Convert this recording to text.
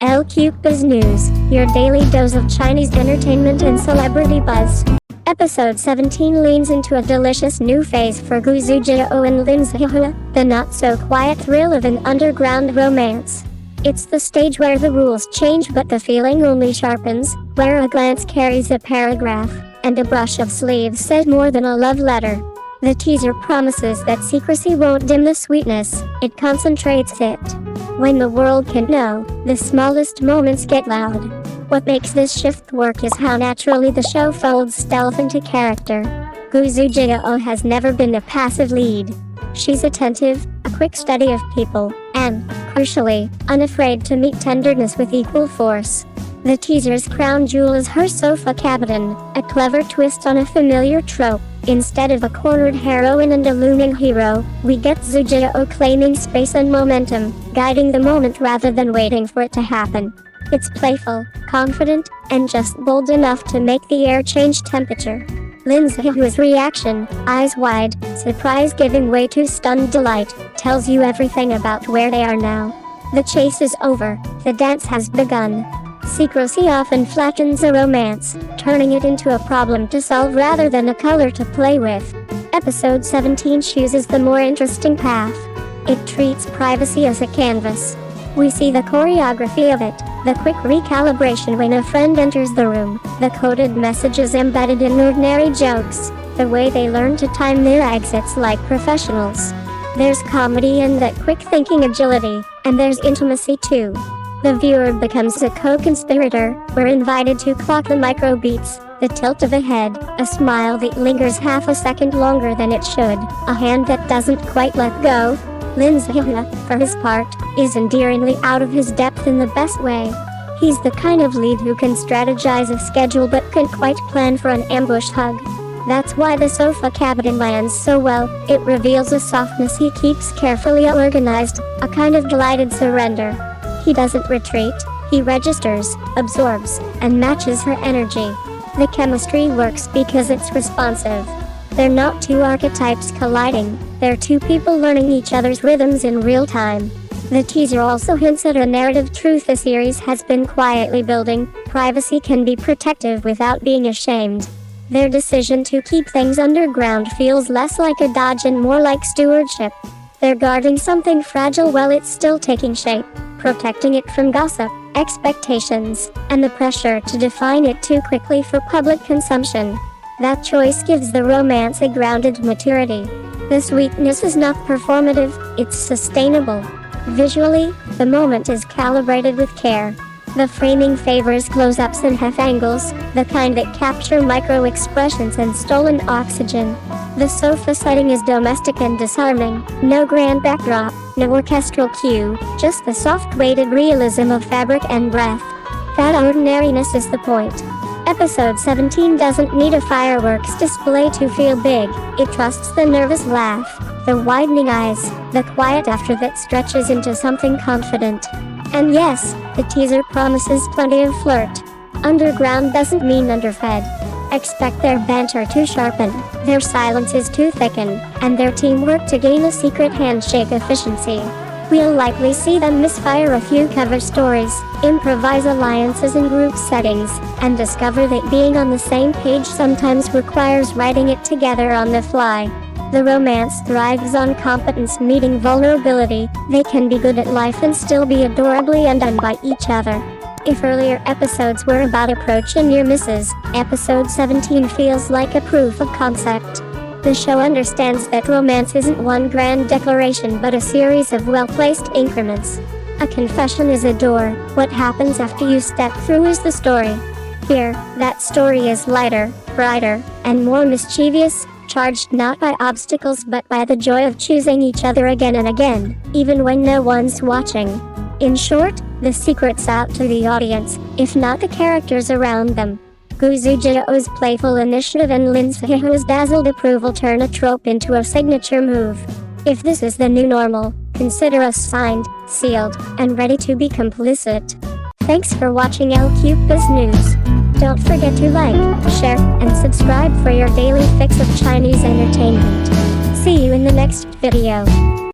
LQBuzz News, your daily dose of Chinese entertainment and celebrity buzz. Episode 17 leans into a delicious new phase for Xuejiao and Lin Zhihua, the not-so-quiet thrill of an underground romance. It's the stage where the rules change but the feeling only sharpens, where a glance carries a paragraph, and a brush of sleeves says more than a love letter. The teaser promises that secrecy won't dim the sweetness, it concentrates it. When the world can know, the smallest moments get loud. What makes this shift work is how naturally the show folds stealth into character. Xuejiao has never been a passive lead. She's attentive, a quick study of people, and, crucially, unafraid to meet tenderness with equal force. The teaser's crown jewel is her sofa Kabedon, a clever twist on a familiar trope. Instead of a cornered heroine and a looming hero, we get Xuejiao claiming space and momentum, guiding the moment rather than waiting for it to happen. It's playful, confident, and just bold enough to make the air change temperature. Lin Zhihua's reaction, eyes wide, surprise giving way to stunned delight, tells you everything about where they are now. The chase is over, the dance has begun. Secrecy often flattens a romance, turning it into a problem to solve rather than a color to play with. Episode 17 chooses the more interesting path. It treats privacy as a canvas. We see the choreography of it, the quick recalibration when a friend enters the room, the coded messages embedded in ordinary jokes, the way they learn to time their exits like professionals. There's comedy and that quick-thinking agility, and there's intimacy too. The viewer becomes a co-conspirator. We're invited to clock the microbeats, the tilt of a head, a smile that lingers half a second longer than it should, a hand that doesn't quite let go. Lin Zhihua, for his part, is endearingly out of his depth in the best way. He's the kind of lead who can strategize a schedule but can't quite plan for an ambush hug. That's why the sofa Kabedon lands so well. It reveals a softness he keeps carefully organized, a kind of delighted surrender. He doesn't retreat, he registers, absorbs, and matches her energy. The chemistry works because it's responsive. They're not two archetypes colliding, they're two people learning each other's rhythms in real time. The teaser also hints at a narrative truth the series has been quietly building: privacy can be protective without being ashamed. Their decision to keep things underground feels less like a dodge and more like stewardship. They're guarding something fragile while it's still taking shape, protecting it from gossip, expectations, and the pressure to define it too quickly for public consumption. That choice gives the romance a grounded maturity. The sweetness is not performative, it's sustainable. Visually, the moment is calibrated with care. The framing favors close-ups and half-angles, the kind that capture micro-expressions and stolen oxygen. The sofa setting is domestic and disarming, no grand backdrop, no orchestral cue, just the soft-weighted realism of fabric and breath. That ordinariness is the point. Episode 17 doesn't need a fireworks display to feel big, it trusts the nervous laugh, the widening eyes, the quiet after that stretches into something confident. And yes, the teaser promises plenty of flirt. Underground doesn't mean underfed. Expect their banter to sharpen, their silences to thicken, and their teamwork to gain a secret handshake efficiency. We'll likely see them misfire a few cover stories, improvise alliances in group settings, and discover that being on the same page sometimes requires writing it together on the fly. The romance thrives on competence meeting vulnerability. They can be good at life and still be adorably undone by each other. If earlier episodes were about approach and near misses, episode 17 feels like a proof of concept. The show understands that romance isn't one grand declaration but a series of well-placed increments. A confession is a door, what happens after you step through is the story. Here, that story is lighter, brighter, and more mischievous, charged not by obstacles but by the joy of choosing each other again and again, even when no one's watching. In short, the secret's out to the audience, if not the characters around them. Xuejiao's playful initiative and Lin Zhihua's dazzled approval turn a trope into a signature move. If this is the new normal, consider us signed, sealed, and ready to be complicit. Thanks for watching LQBuzz News. Don't forget to like, share, and subscribe for your daily fix of Chinese entertainment. See you in the next video.